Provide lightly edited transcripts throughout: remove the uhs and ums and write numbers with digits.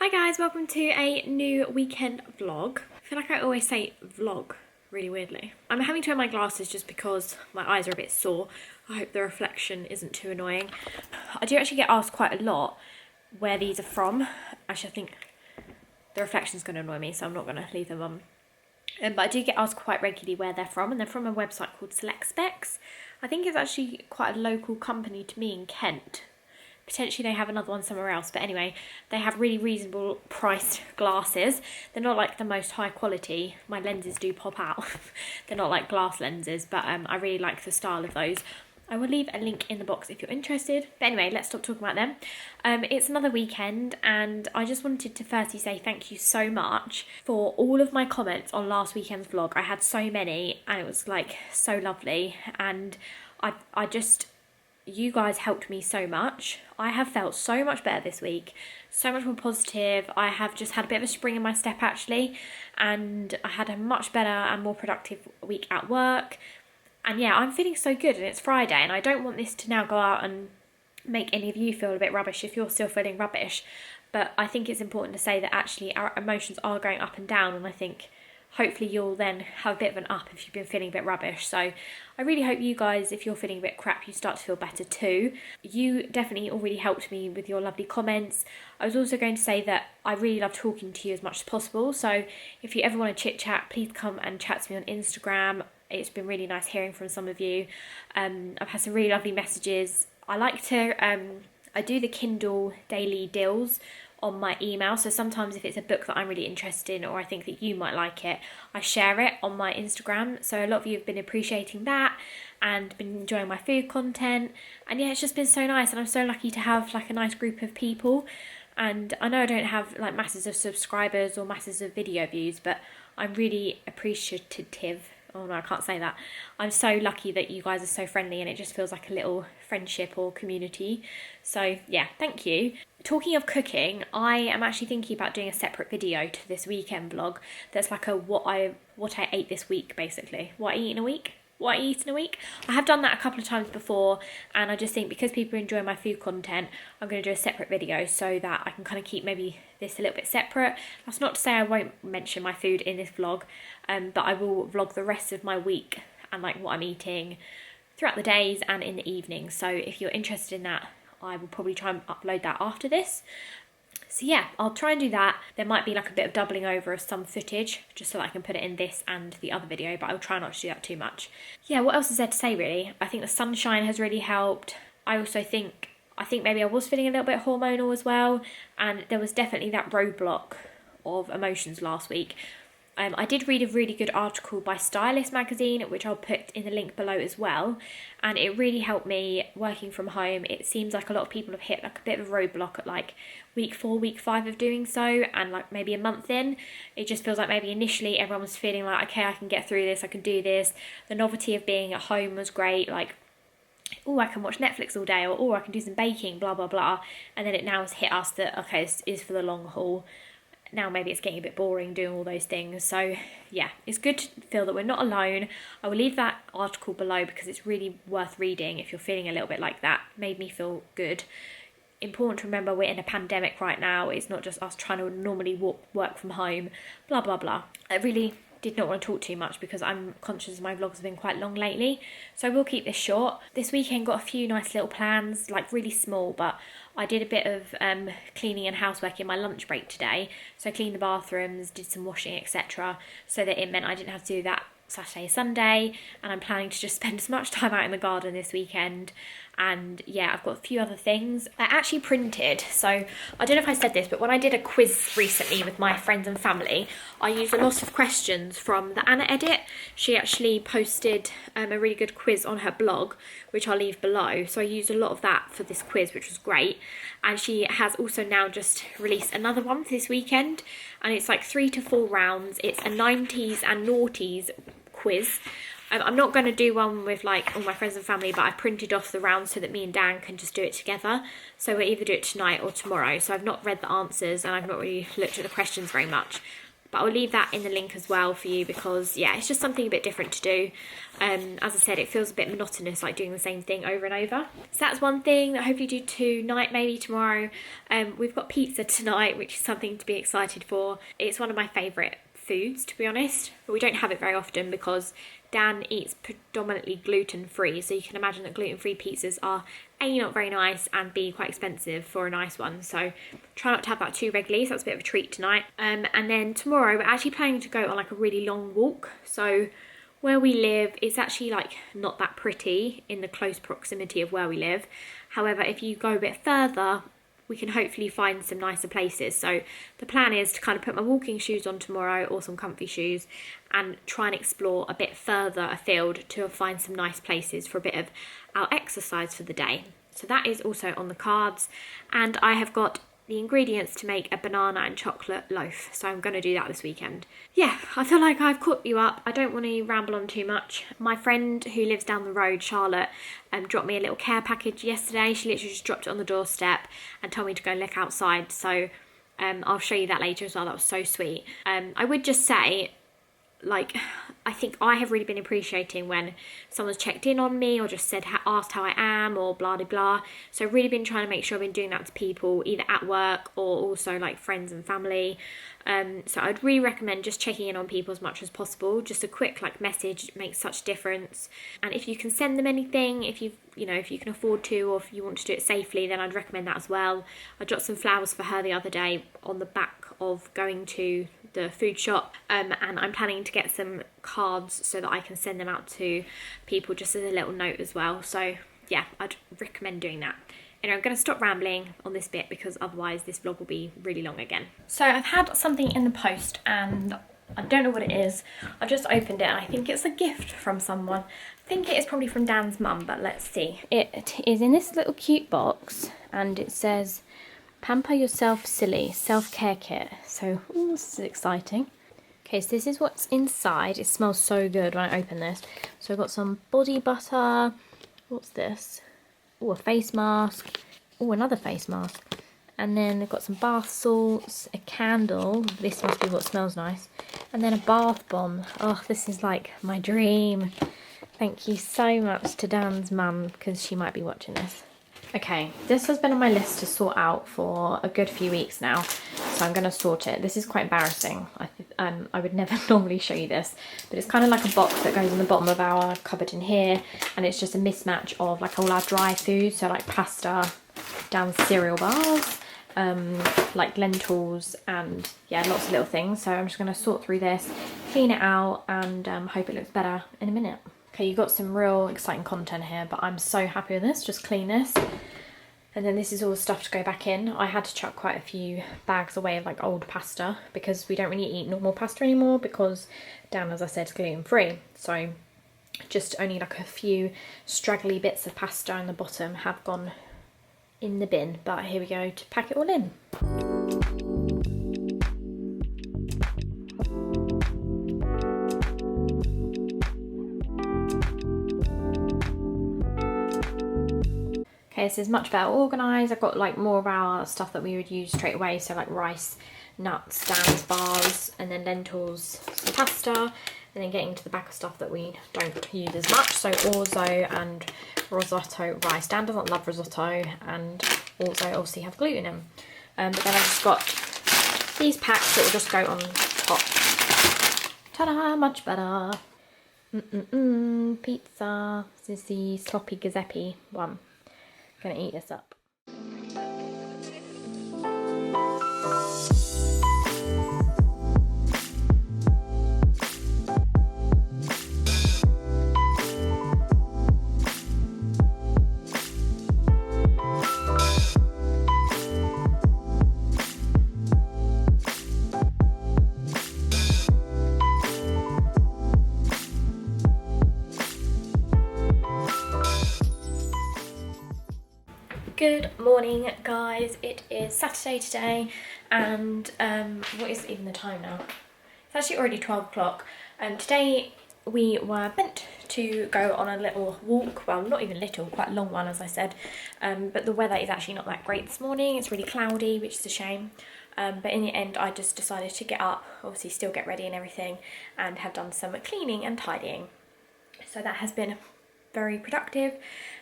Hi guys, welcome to a new weekend vlog. I feel like I always say vlog really weirdly. I'm having to wear my glasses just because my eyes are a bit sore. I hope the reflection isn't too annoying. I do actually get asked quite a lot where these are from. Actually, I think the reflection's going to annoy me, so I'm not going to leave them on. But I do get asked quite regularly where they're from, and they're from a website called Select Specs. I think it's actually quite a local company to me in Kent. Potentially they have another one somewhere else, but anyway, they have really reasonable priced glasses. They're not like the most high quality. My lenses do pop out. They're not like glass lenses, but I really like the style of those. I will leave a link in the box if you're interested. But anyway, let's stop talking about them. It's another weekend, and I just wanted to firstly say thank you so much for all of my comments on last weekend's vlog. I had so many, and it was like so lovely, and I just... you guys helped me so much. I have felt so much better this week, so much more positive. I have just had a bit of a spring in my step actually, and I had a much better and more productive week at work. And yeah, I'm feeling so good, and it's Friday, and I don't want this to now go out and make any of you feel a bit rubbish if you're still feeling rubbish. But I think it's important to say that actually our emotions are going up and down, and I think hopefully you'll then have a bit of an up if you've been feeling a bit rubbish. So I really hope you guys, if you're feeling a bit crap, you start to feel better too. You definitely already helped me with your lovely comments. I was also going to say that I really love talking to you as much as possible. So if you ever want to chit chat, please come and chat to me on Instagram. It's been really nice hearing from some of you. I've had some really lovely messages. I like to, I do the Kindle daily deals on my email, so sometimes if it's a book that I'm really interested in or I think that you might like it, I share it on my Instagram. So a lot of you have been appreciating that and been enjoying my food content, and yeah, it's just been so nice, and I'm so lucky to have like a nice group of people. And I know I don't have like masses of subscribers or masses of video views, but I'm really appreciative. Oh no, I can't say that. I'm so lucky that you guys are so friendly, and it just feels like a little friendship or community. So yeah, thank you. Talking of cooking, I am actually thinking about doing a separate video to this weekend vlog that's like a what I ate this week, basically. What I eat in a week? What I eat in a week. I have done that a couple of times before, and I just think because people enjoy my food content, I'm going to do a separate video so that I can kind of keep maybe this a little bit separate. That's not to say I won't mention my food in this vlog, but I will vlog the rest of my week and like what I'm eating throughout the days and in the evening. So if you're interested in that, I will probably try and upload that after this. So yeah, I'll try and do that. There might be like a bit of doubling over of some footage just so that I can put it in this and the other video, but I'll try not to do that too much. Yeah, what else is there to say really? I think the sunshine has really helped. I also think maybe I was feeling a little bit hormonal as well, and there was definitely that roadblock of emotions last week. I did read a really good article by Stylist magazine, which I'll put in the link below as well, and it really helped me working from home. It seems like a lot of people have hit like a bit of a roadblock at like week 4, week 5 of doing so, and like maybe a month in, it just feels like maybe initially everyone was feeling like, okay, I can get through this, I can do this. The novelty of being at home was great, like, oh, I can watch Netflix all day, or oh, I can do some baking, blah, blah, blah. And then it now has hit us that, okay, this is for the long haul. Now maybe it's getting a bit boring doing all those things. So yeah, it's good to feel that we're not alone. I will leave that article below because it's really worth reading if you're feeling a little bit like that. It made me feel good. Important to remember we're in a pandemic right now. It's not just us trying to normally work from home, blah, blah, blah. I really did not want to talk too much because I'm conscious my vlogs have been quite long lately. So I will keep this short. This weekend got a few nice little plans, like really small, but I did a bit of cleaning and housework in my lunch break today. So I cleaned the bathrooms, did some washing, etc. So that it meant I didn't have to do that Saturday, Sunday, and I'm planning to just spend as much time out in the garden this weekend. And yeah, I've got a few other things. I actually printed, so I don't know if I said this, but when I did a quiz recently with my friends and family, I used a lot of questions from the Anna edit. She actually posted a really good quiz on her blog, which I'll leave below. So I used a lot of that for this quiz, which was great. And she has also now just released another one for this weekend, and it's like 3 to 4 rounds. It's a 90s and noughties quiz. I'm not going to do one with like all my friends and family, but I printed off the rounds so that me and Dan can just do it together. So we'll either do it tonight or tomorrow. So I've not read the answers and I've not really looked at the questions very much. but I'll leave that in the link as well for you, because yeah, it's just something a bit different to do. As I said, it feels a bit monotonous, like doing the same thing over and over. So that's one thing that I hopefully do tonight, maybe tomorrow. We've got pizza tonight, which is something to be excited for. It's one of my favourite foods, to be honest, but we don't have it very often because Dan eats predominantly gluten-free, so you can imagine that gluten-free pizzas are A, not very nice, and B, quite expensive for a nice one, so try not to have that too regularly. So that's a bit of a treat tonight. And then tomorrow we're actually planning to go on like a really long walk. So where we live, it's actually like not that pretty in the close proximity of where we live. However, if you go a bit further, we can hopefully find some nicer places. So the plan is to kind of put my walking shoes on tomorrow, or some comfy shoes, and try and explore a bit further afield to find some nice places for a bit of our exercise for the day. So that is also on the cards, and I have got the ingredients to make a banana and chocolate loaf, so I'm going to do that this weekend. Yeah, I feel like I've caught you up. I don't want to ramble on too much. My friend who lives down the road, Charlotte, dropped me a little care package yesterday. She literally just dropped it on the doorstep and told me to go look outside, so I'll show you that later as well. That was so sweet. I would just say, like, I think I have really been appreciating when someone's checked in on me or just said, asked how I am, or blah blah blah. So I've really been trying to make sure I've been doing that to people, either at work or also like friends and family. So I'd really recommend just checking in on people as much as possible. Just a quick like message makes such a difference. And if you can send them anything, if you can afford to, or if you want to do it safely, then I'd recommend that as well. I dropped some flowers for her the other day on the back of going to the food shop, and I'm planning to get some cards so that I can send them out to people just as a little note as well. So yeah, I'd recommend doing that. Anyway, I'm going to stop rambling on this bit because otherwise this vlog will be really long again. So I've had something in the post and I don't know what it is. I've just opened it and I think it's a gift from someone. I think it is probably from Dan's mum, but let's see. It is in this little cute box and it says, "Pamper yourself silly, self-care kit." So, ooh, this is exciting. Okay, so this is what's inside. It smells so good when I open this. So I've got some body butter. What's this? Oh, a face mask. Oh, another face mask. And then I've got some bath salts, a candle. This must be what smells nice. And then a bath bomb. Oh, this is like my dream. Thank you so much to Dan's mum, because she might be watching this. Okay, this has been on my list to sort out for a good few weeks now, so I'm going to sort it. This is quite embarrassing. I would never normally show you this, but it's kind of like a box that goes in the bottom of our cupboard in here, and it's just a mismatch of like all our dry food, so like pasta, Dan's cereal bars, like lentils, and yeah, lots of little things. So I'm just going to sort through this, clean it out, and hope it looks better in a minute. Okay, you got some real exciting content here, but I'm so happy with this. Just clean this. And then this is all the stuff to go back in. I had to chuck quite a few bags away of like old pasta because we don't really eat normal pasta anymore because Dan, as I said, is gluten-free. So just only like a few straggly bits of pasta in the bottom have gone in the bin. But here we go to pack it all in. Okay, this is much better organised. I've got like more of our stuff that we would use straight away, so like rice, nuts, Dan's bars, and then lentils, some pasta, and then getting to the back of stuff that we don't use as much, so orzo and risotto rice. Dan doesn't love risotto, and orzo obviously have gluten in. But then I've just got these packs that will just go on top. Ta-da, much better. Pizza. This is the sloppy Giuseppe one. Gonna eat this up. Good morning, guys. It is Saturday today, and what is even the time now? It's actually already 12 o'clock. Today we were meant to go on a little walk. Well, not even little, quite a long one, as I said. But the weather is actually not that great this morning. It's really cloudy, which is a shame. but in the end I just decided to get up, obviously still get ready and everything, and have done some cleaning and tidying. So that has been very productive,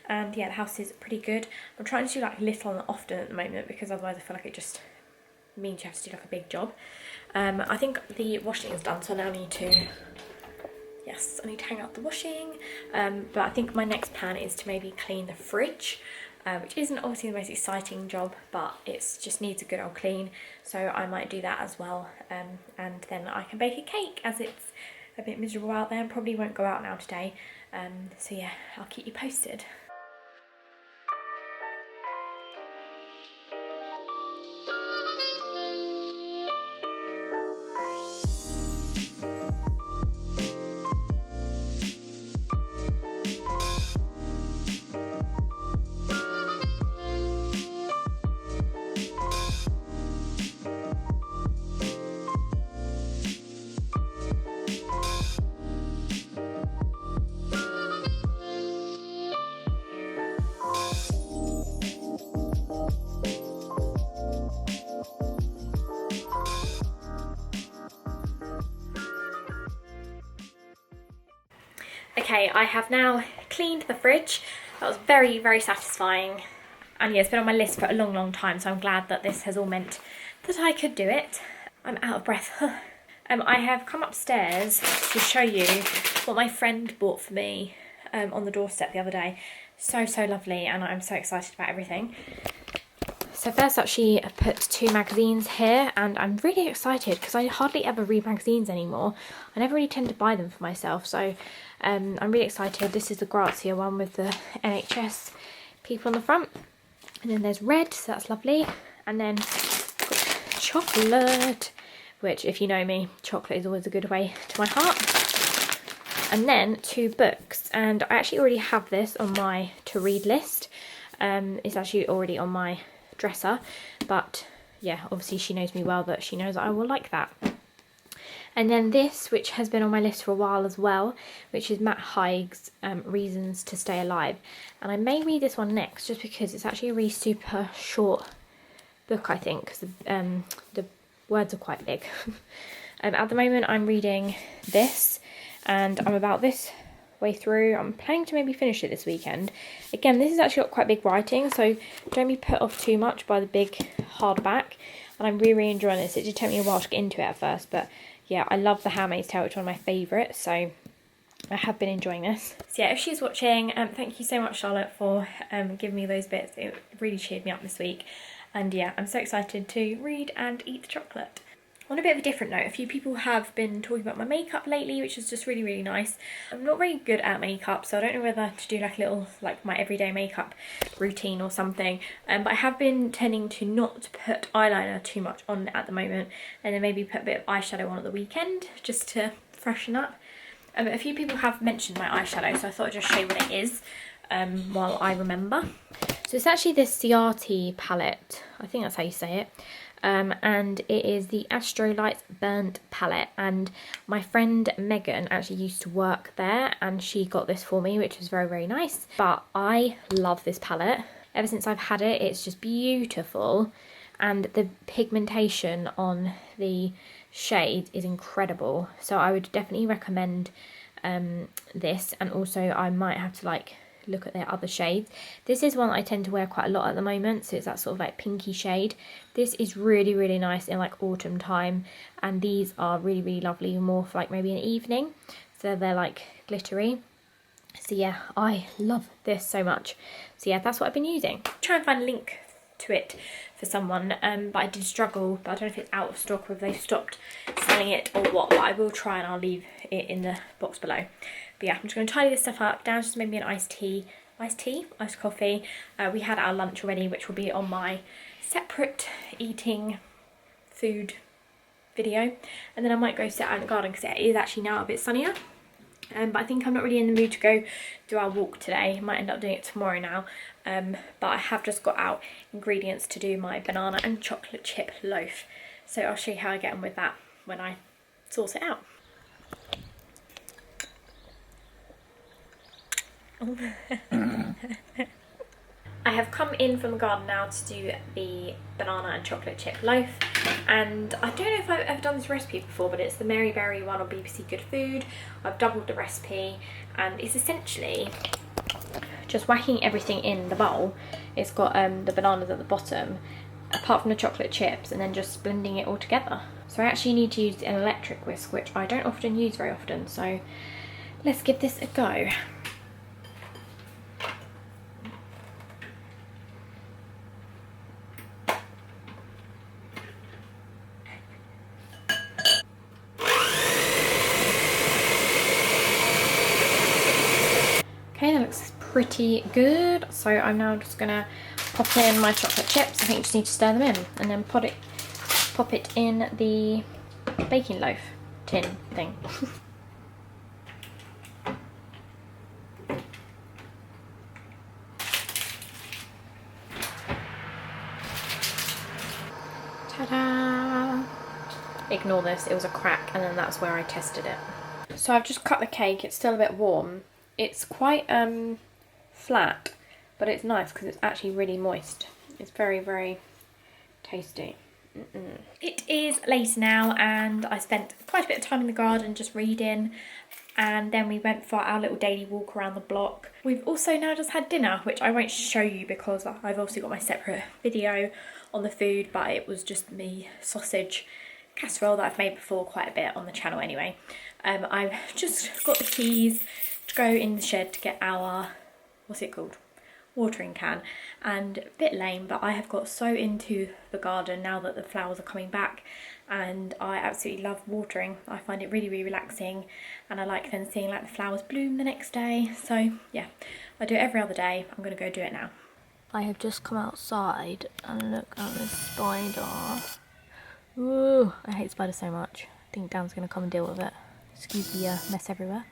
and yeah, the house is pretty good. I'm trying to do like little and often at the moment, because otherwise I feel like it just means you have to do like a big job. I think the washing is done, so I now need to, yes, I need to hang out the washing, but I think my next plan is to maybe clean the fridge, which isn't obviously the most exciting job, but it just needs a good old clean, so I might do that as well, and then I can bake a cake, as it's a bit miserable out there and probably won't go out now today, so yeah, I'll keep you posted. Okay, I have now cleaned the fridge. That was very, very satisfying. And yeah, it's been on my list for a long, long time, so I'm glad that this has all meant that I could do it. I'm out of breath. I have come upstairs to show you what my friend bought for me on the doorstep the other day. So, so lovely, and I'm so excited about everything. So first up, she put 2 magazines here, and I'm really excited because I hardly ever read magazines anymore. I never really tend to buy them for myself, so I'm really excited. This is the Grazia one with the NHS people on the front. And then there's red, so that's lovely. And then chocolate, which, if you know me, chocolate is always a good way to my heart. And then 2 books, and I actually already have this on my to read list. It's actually already on my dresser, but yeah, obviously she knows me well, that she knows that I will like that. And then this, which has been on my list for a while as well, which is Matt Haig's Reasons to Stay Alive, and I may read this one next just because it's actually a really super short book, I think, because the words are quite big. At the moment I'm reading this, and I'm about this way through. I'm planning to maybe finish it this weekend. Again, this has actually got quite big writing, so don't be put off too much by the big hardback, and I'm really, really enjoying this. It did take me a while to get into it at first, but yeah, I love The Handmaid's Tale, which is one of my favourites, so I have been enjoying this. So yeah, if she's watching, thank you so much, Charlotte, for giving me those bits. It really cheered me up this week, and yeah, I'm so excited to read and eat the chocolate. On a bit of a different note, a few people have been talking about my makeup lately, which is just really, really nice. I'm not very good at makeup, so I don't know whether to do like a little, like my everyday makeup routine or something. But I have been tending to not put eyeliner too much on at the moment, and then maybe put a bit of eyeshadow on at the weekend, just to freshen up. A few people have mentioned my eyeshadow, so I thought I'd just show you what it is while I remember. So it's actually this CRT palette, I think that's how you say it. And it is the Astrolight Burnt palette, and my friend Megan actually used to work there, and she got this for me, which was very, very nice. But I love this palette. Ever since I've had it, it's just beautiful, and the pigmentation on the shade is incredible, so I would definitely recommend this. And also I might have to like look at their other shades. This is one that I tend to wear quite a lot at the moment, so it's that sort of like pinky shade. This is really, really nice in like autumn time, and these are really, really lovely, more for like maybe an evening, so they're like glittery. So yeah, I love this so much. So yeah, that's what I've been using. Try and find a link to it for someone, but I did struggle, but I don't know if it's out of stock or if they've stopped selling it or what, but I will try and I'll leave it in the box below. But yeah, I'm just going to tidy this stuff up. Dan's just made me an iced coffee. We had our lunch already, which will be on my separate eating food video, and then I might go sit out in the garden because it is actually now a bit sunnier. But I think I'm not really in the mood to go do our walk today. I might end up doing it tomorrow now. But I have just got out ingredients to do my banana and chocolate chip loaf. So I'll show you how I get on with that when I sort it out. I have come in from the garden now to do the banana and chocolate chip loaf, and I don't know if I've ever done this recipe before, but it's the Mary Berry one on BBC Good Food. I've doubled the recipe, and it's essentially just whacking everything in the bowl. It's got the bananas at the bottom, apart from the chocolate chips, and then just blending it all together. So I actually need to use an electric whisk, which I don't often use very often, so let's give this a go. Okay, that looks pretty good. So I'm now just gonna pop in my chocolate chips. I think you just need to stir them in, and then pop it in the baking loaf tin thing. Ta-da! Ignore this, it was a crack, and then that's where I tested it. So I've just cut the cake. It's still a bit warm. It's quite flat, but it's nice because it's actually really moist. It's very, very tasty. It is late now, and I spent quite a bit of time in the garden just reading, and then we went for our little daily walk around the block. We've also now just had dinner, which I won't show you because I've also got my separate video on the food, but it was just me sausage casserole that I've made before quite a bit on the channel anyway. I've just got the keys to go in the shed to get our, what's it called, watering can, and a bit lame, but I have got so into the garden now that the flowers are coming back, and I absolutely love watering. I find it really, really relaxing, and I like then seeing like the flowers bloom the next day. So yeah, I do it every other day. I'm gonna go do it now. I have just come outside and look at this spider. Ooh, I hate spiders so much. I think Dan's gonna come and deal with it. Excuse the mess everywhere.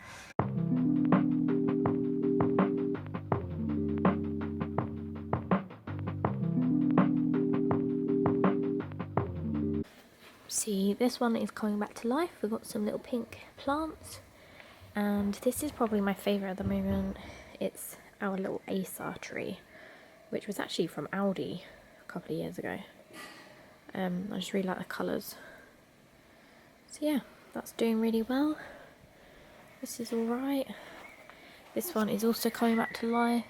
See, this one is coming back to life. We've got some little pink plants, and this is probably my favourite at the moment. It's our little Acer tree, which was actually from Aldi a couple of years ago. I just really like the colours. So yeah, that's doing really well. This is alright. This one is also coming back to life.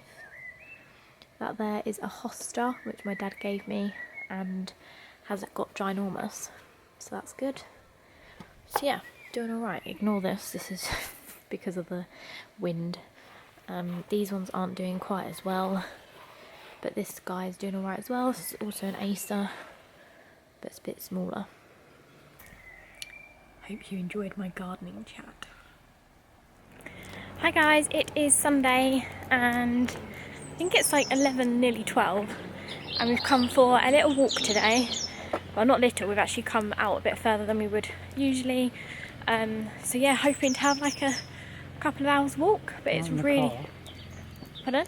That there is a hosta, which my dad gave me, and has got ginormous. So that's good. So yeah, doing alright. Ignore this, this is because of the wind. These ones aren't doing quite as well, but this guy is doing alright as well. This is also an Acer, but it's a bit smaller. Hope you enjoyed my gardening chat. Hi guys, it is Sunday, and I think it's like 11, nearly 12, and we've come for a little walk today. Well, not little, we've actually come out a bit further than we would usually. So yeah, hoping to have like a couple of hours walk, but it's really... Pardon?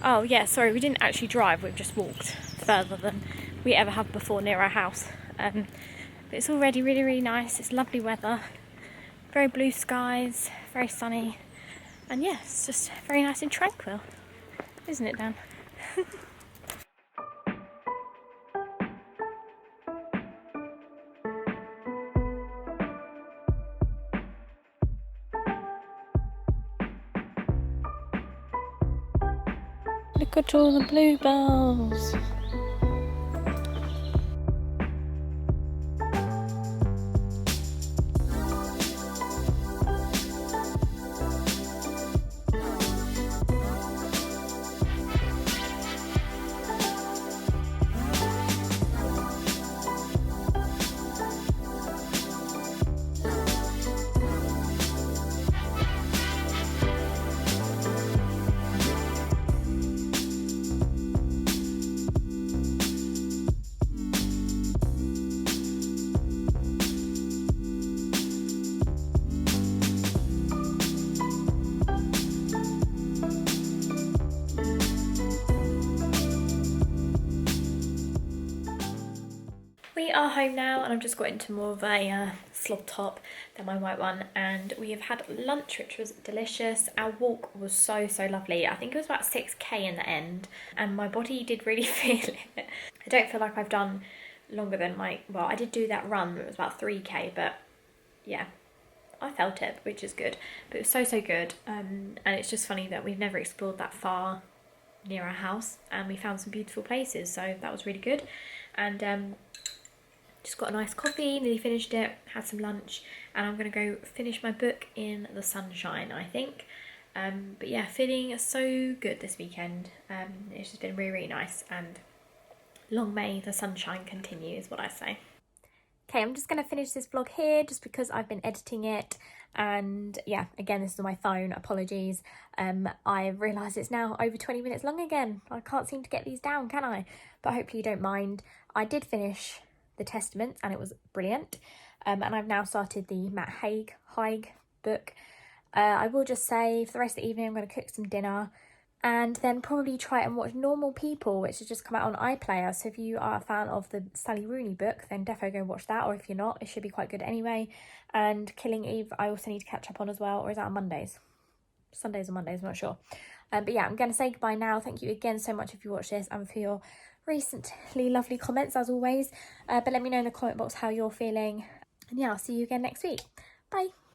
Oh yeah, sorry, we didn't actually drive, we've just walked further than we ever have before near our house. But it's already really, really nice. It's lovely weather, very blue skies, very sunny, and yeah, it's just very nice and tranquil, isn't it, Dan? Look at all the bluebells. are home now and I've just got into more of a slob top than my white one, and we have had lunch which was delicious. Our walk was so lovely. I think it was about 6k in the end and my body did really feel it. I don't feel like I've done longer than well, I did do that run, it was about 3k, but yeah, I felt it, which is good. But it was so good, and it's just funny that we've never explored that far near our house and we found some beautiful places, so that was really good. And just got a nice coffee, nearly finished it, had some lunch, and I'm going to go finish my book in the sunshine, I think. But yeah, feeling so good this weekend. It's just been really nice, and long may the sunshine continue is what I say. Okay, I'm just going to finish this vlog here just because I've been editing it, and yeah, again, this is on my phone, apologies. I realise it's now over 20 minutes long again. I can't seem to get these down, can I? But hopefully you don't mind. I did finish the Testament and it was brilliant, and I've now started the Matt Haig book. I will just say for the rest of the evening I'm going to cook some dinner and then probably try and watch Normal People, which has just come out on iPlayer. So if you are a fan of the Sally Rooney book, then defo go watch that, or if you're not, it should be quite good anyway. And Killing Eve I also need to catch up on as well, or is that on Mondays? Sundays or Mondays, I'm not sure. But yeah, I'm going to say goodbye now. Thank you again so much if you watched this and for your recently lovely comments as always. But let me know in the comment box how you're feeling. And yeah, I'll see you again next week. Bye.